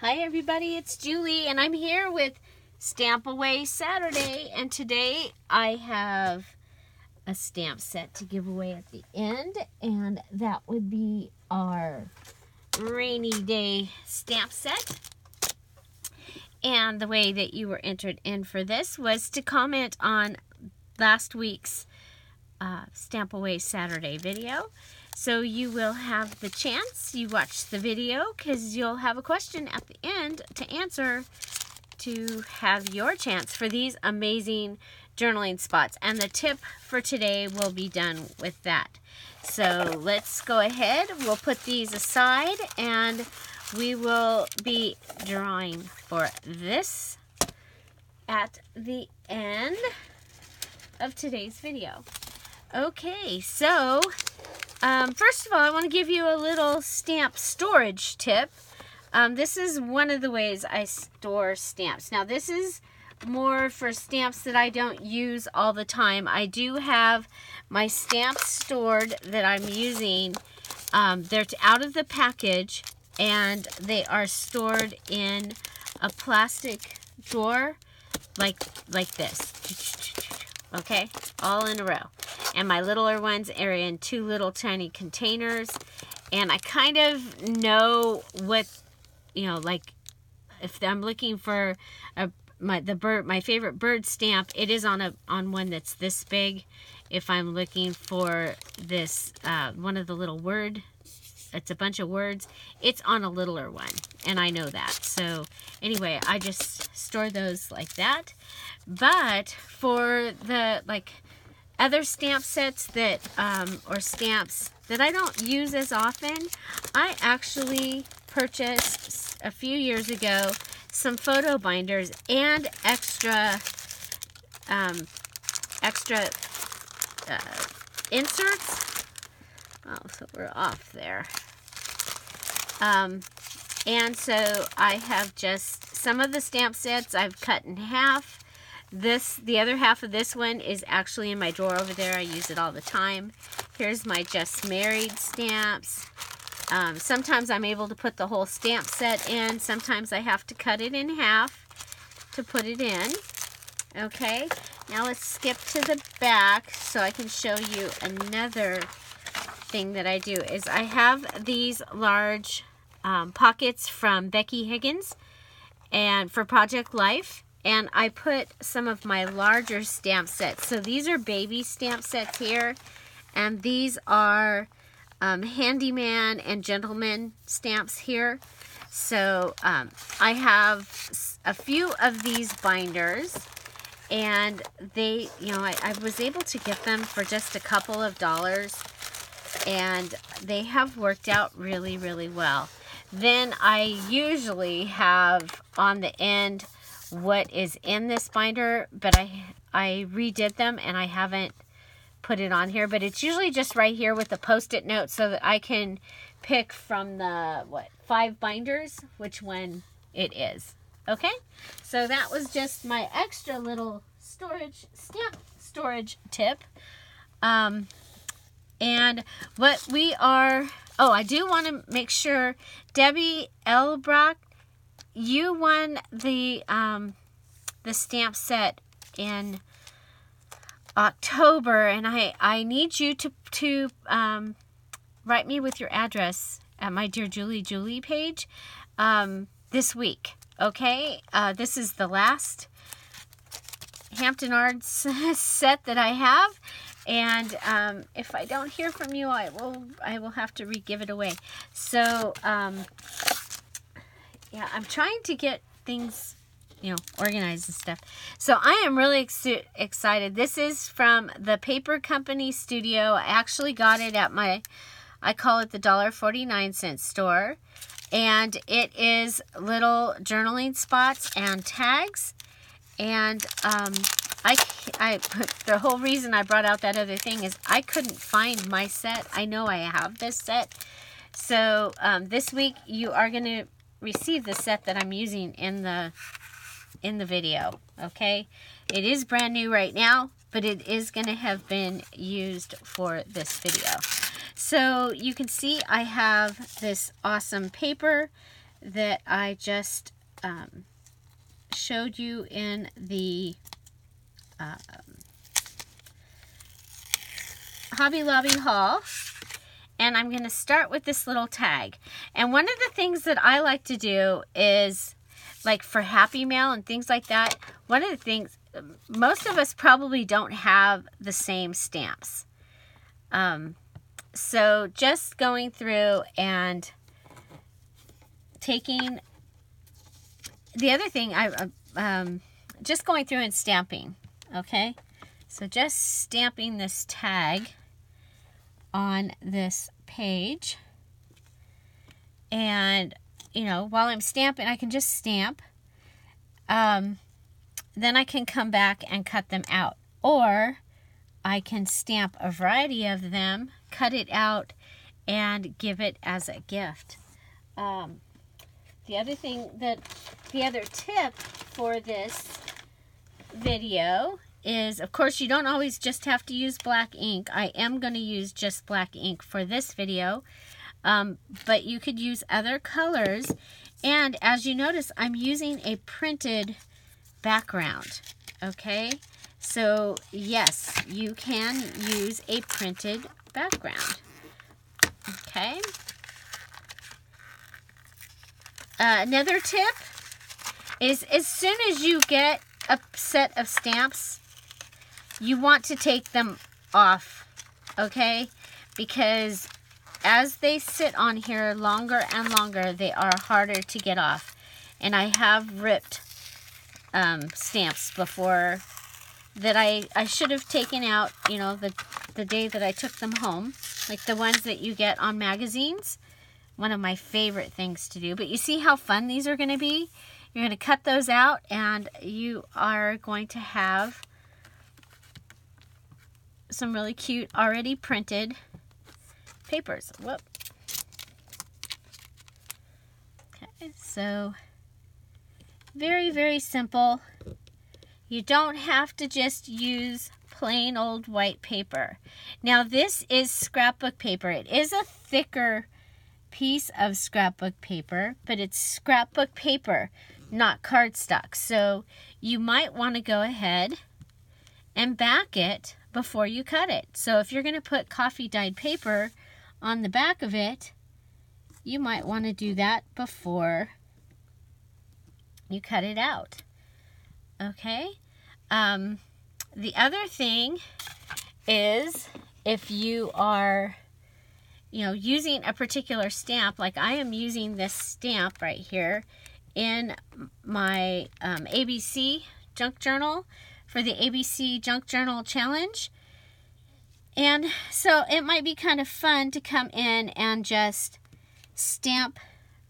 Hi everybody, it's Julie and I'm here with Stampaway Saturday, and today I have a stamp set to give away at the end, and that would be our rainy day stamp set. And the way that you were entered in for this was to comment on last week's Stampaway Saturday video. So you will have the chance, you watch the video, because you'll have a question at the end to answer to have your chance for these amazing journaling spots. And the tip for today will be done with that. So let's go ahead, we'll put these aside, and we will be drawing for this at the end of today's video. Okay, so first of all, I want to give you a little stamp storage tip. This is one of the ways I store stamps. Now, this is more for stamps that I don't use all the time. I do have my stamps stored that I'm using. They're out of the package, and they are stored in a plastic drawer like this. Okay, all in a row. And my littler ones are in two little tiny containers. And I kind of know what, like if I'm looking for my favorite bird stamp, it is on one that's this big. If I'm looking for this one of the little word, it's a bunch of words, it's on a littler one, and I know that. So anyway, I just store those like that. But for the other stamp sets that or stamps that I don't use as often, I actually purchased a few years ago some photo binders and extra inserts. Oh, so we're off there. And so I have just some of the stamp sets I've cut in half. The other half of this one is actually in my drawer over there. I use it all the time. Here's my Just Married stamps. Sometimes I'm able to put the whole stamp set in. Sometimes I have to cut it in half to put it in. Okay, now let's skip to the back so I can show you another thing that I do. Is I have these large pockets from Becky Higgins and for Project Life. And I put some of my larger stamp sets. So these are baby stamp sets here. And these are handyman and gentleman stamps here. So I have a few of these binders. And they, I was able to get them for just a couple of dollars. And they have worked out really, really well. Then I usually have on the end what is in this binder, but I redid them and I haven't put it on here, but it's usually just right here with the post-it note so that I can pick from the 5 binders which one it is. Okay, so that was just my extra little stamp storage tip. And what we are, I do want to make sure, Debbie Elbrock, you won the stamp set in October, and I need you to write me with your address at my Dear Julie page this week. Okay, this is the last Hampton Arts set that I have, and if I don't hear from you, I will have to re-give it away. So yeah, I'm trying to get things, organized and stuff. So I am really excited. This is from the Paper Company Studio. I actually got it at I call it the $1.49 store. And it is little journaling spots and tags. And the whole reason I brought out that other thing is I couldn't find my set. I know I have this set. So this week you are going to receive the set that I'm using in the video. Okay, it is brand new right now, but it is going to have been used for this video. So you can see I have this awesome paper that I just showed you in the Hobby Lobby haul. And I'm going to start with this little tag. And one of the things that I like to do is, like for Happy Mail and things like that, one of the things, most of us probably don't have the same stamps. So just going through and taking, the other thing, just going through and stamping, okay? So just stamping this tag on this page, and you know, while I'm stamping, I can just stamp, then I can come back and cut them out, or I can stamp a variety of them, cut it out, and give it as a gift. The other tip for this video is, of course, you don't always just have to use black ink. I am going to use just black ink for this video, but you could use other colors. And as you notice, I'm using a printed background, okay? So yes, you can use a printed background, okay? Another tip is, as soon as you get a set of stamps, you want to take them off, okay? Because as they sit on here longer and longer, they are harder to get off. And I have ripped stamps before that I should have taken out, you know, the day that I took them home. Like the ones that you get on magazines. One of my favorite things to do. But you see how fun these are going to be? You're going to cut those out, and you are going to have some really cute already printed papers. Whoop. Okay, so very, very simple. You don't have to just use plain old white paper. Now this is scrapbook paper. It is a thicker piece of scrapbook paper, but it's scrapbook paper, not cardstock. So you might want to go ahead and back it before you cut it. So if you're going to put coffee dyed paper on the back of it, you might want to do that before you cut it out. Okay? The other thing is, if you are, you know, using a particular stamp, like I am using this stamp right here in my ABC Junk Journal for the ABC Junk Journal Challenge. And so it might be kind of fun to come in and just stamp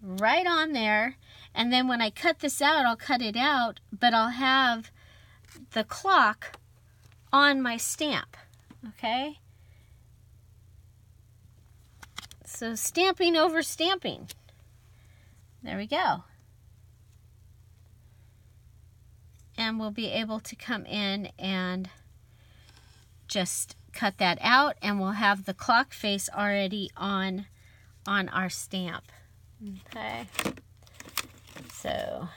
right on there. And then when I cut this out, I'll cut it out, but I'll have the clock on my stamp, okay? So stamping over stamping. There we go. And we'll be able to come in and just cut that out, and we'll have the clock face already on our stamp. Okay. So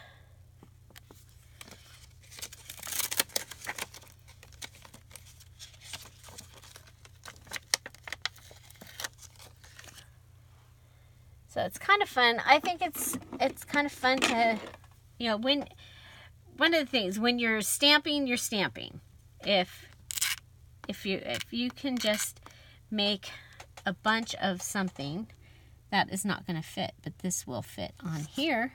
it's kind of fun. I think it's kind of fun to, you know, when one of the things when you're stamping, you're stamping. If you can just make a bunch of something, that is not going to fit, but this will fit on here.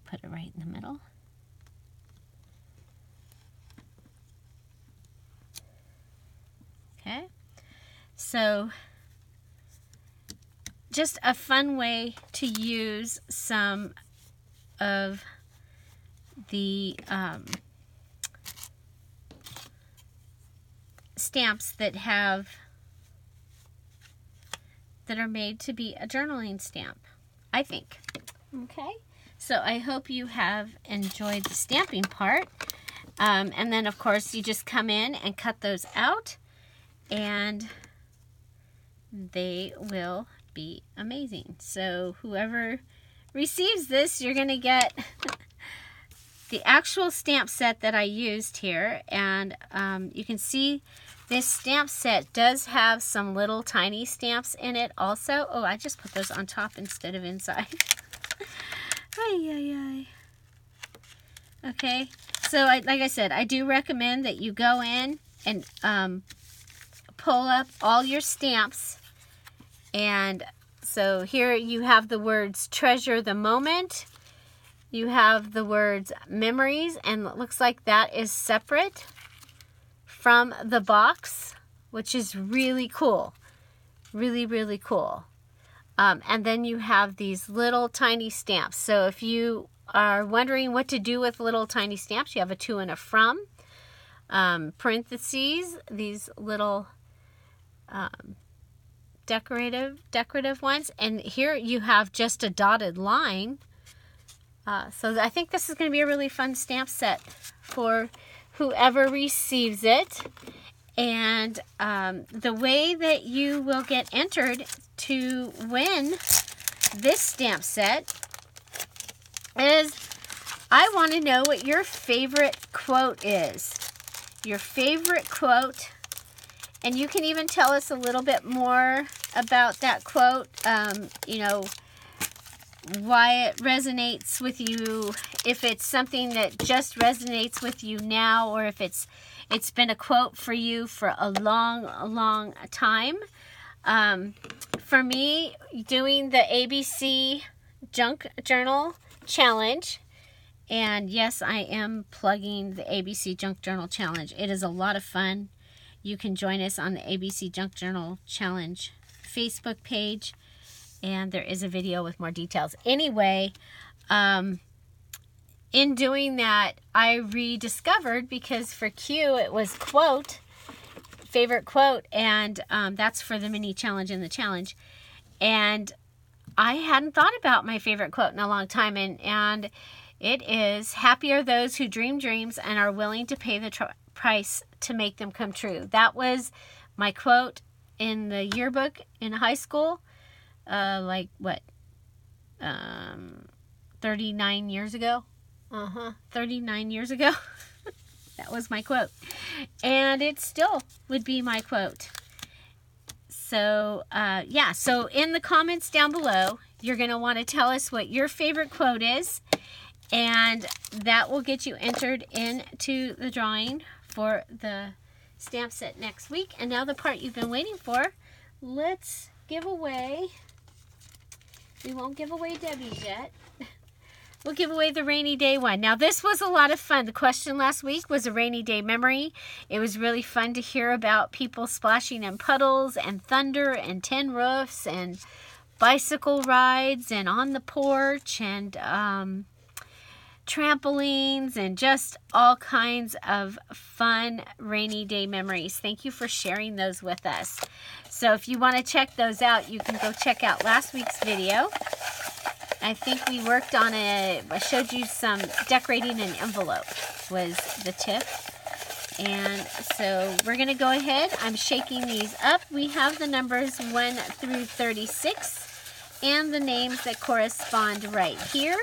Put it right in the middle. Okay, so just a fun way to use some of the stamps that are made to be a journaling stamp, I think. Okay, so I hope you have enjoyed the stamping part. And then, of course, you just come in and cut those out, and they will be amazing. So whoever receives this, you're going to get the actual stamp set that I used here. And you can see this stamp set does have some little tiny stamps in it also. Oh, I just put those on top instead of inside. Ay, ay, ay. Okay, so like I said, I do recommend that you go in and pull up all your stamps. And so here you have the words treasure the moment. You have the words memories, and it looks like that is separate from the box, which is really cool. Really, really cool. And then you have these little tiny stamps. So if you are wondering what to do with little tiny stamps, you have a to and a from. Parentheses, these little decorative ones. And here you have just a dotted line. So I think this is going to be a really fun stamp set for whoever receives it. And the way that you will get entered to win this stamp set is, I want to know what your favorite quote is. Your favorite quote. And you can even tell us a little bit more about that quote. You know, why it resonates with you, if it's something that just resonates with you now, or if it's been a quote for you for a long time. For me, doing the ABC Junk Journal Challenge, and yes, I am plugging the ABC Junk Journal Challenge. It is a lot of fun. You can join us on the ABC Junk Journal Challenge Facebook page, and there is a video with more details. Anyway, in doing that, I rediscovered, because for Q it was quote, favorite quote, and that's for the mini challenge and the challenge. And I hadn't thought about my favorite quote in a long time, and it is, happy are those who dream dreams and are willing to pay the price to make them come true. That was my quote in the yearbook in high school, like what, 39 years ago? 39 years ago. That was my quote. And it still would be my quote. So, yeah. So in the comments down below, you're going to want to tell us what your favorite quote is. And that will get you entered into the drawing for the stamp set next week. And now the part you've been waiting for. Let's give away. We won't give away Debbie's yet. We'll give away the rainy day one. Now, this was a lot of fun. The question last week was a rainy day memory. It was really fun to hear about people splashing in puddles and thunder and tin roofs and bicycle rides and on the porch and trampolines and just all kinds of fun rainy day memories. Thank you for sharing those with us. So if you want to check those out, you can go check out last week's video. I think we worked on I showed you some decorating an envelope was the tip. And so we're going to go ahead. I'm shaking these up. We have the numbers 1 through 36 and the names that correspond right here.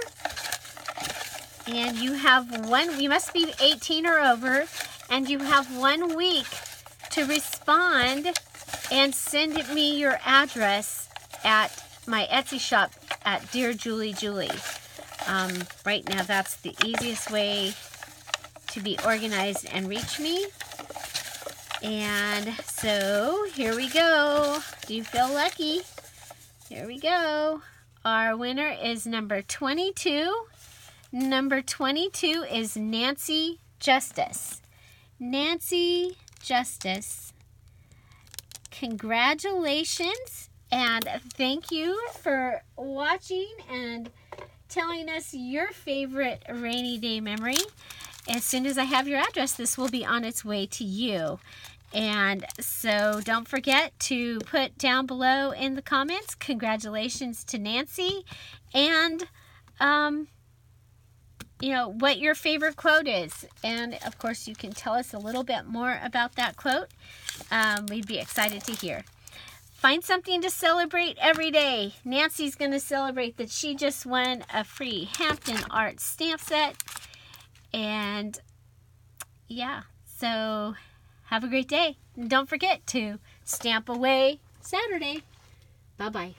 And you have you must be 18 or over, and you have 1 week to respond and send me your address at my Etsy shop at Dear Julie Julie. Right now, that's the easiest way to be organized and reach me. And so here we go. Do you feel lucky? Here we go. Our winner is number 22. Number 22 is Nancy Justice. Nancy Justice, congratulations. And thank you for watching and telling us your favorite rainy day memory. As soon as I have your address, this will be on its way to you. And so don't forget to put down below in the comments, congratulations to Nancy. And, you know, what your favorite quote is. And, of course, you can tell us a little bit more about that quote. We'd be excited to hear. find something to celebrate every day. Nancy's going to celebrate that she just won a free Hampton Arts stamp set. And yeah, so have a great day. And don't forget to stamp away Saturday. Bye-bye.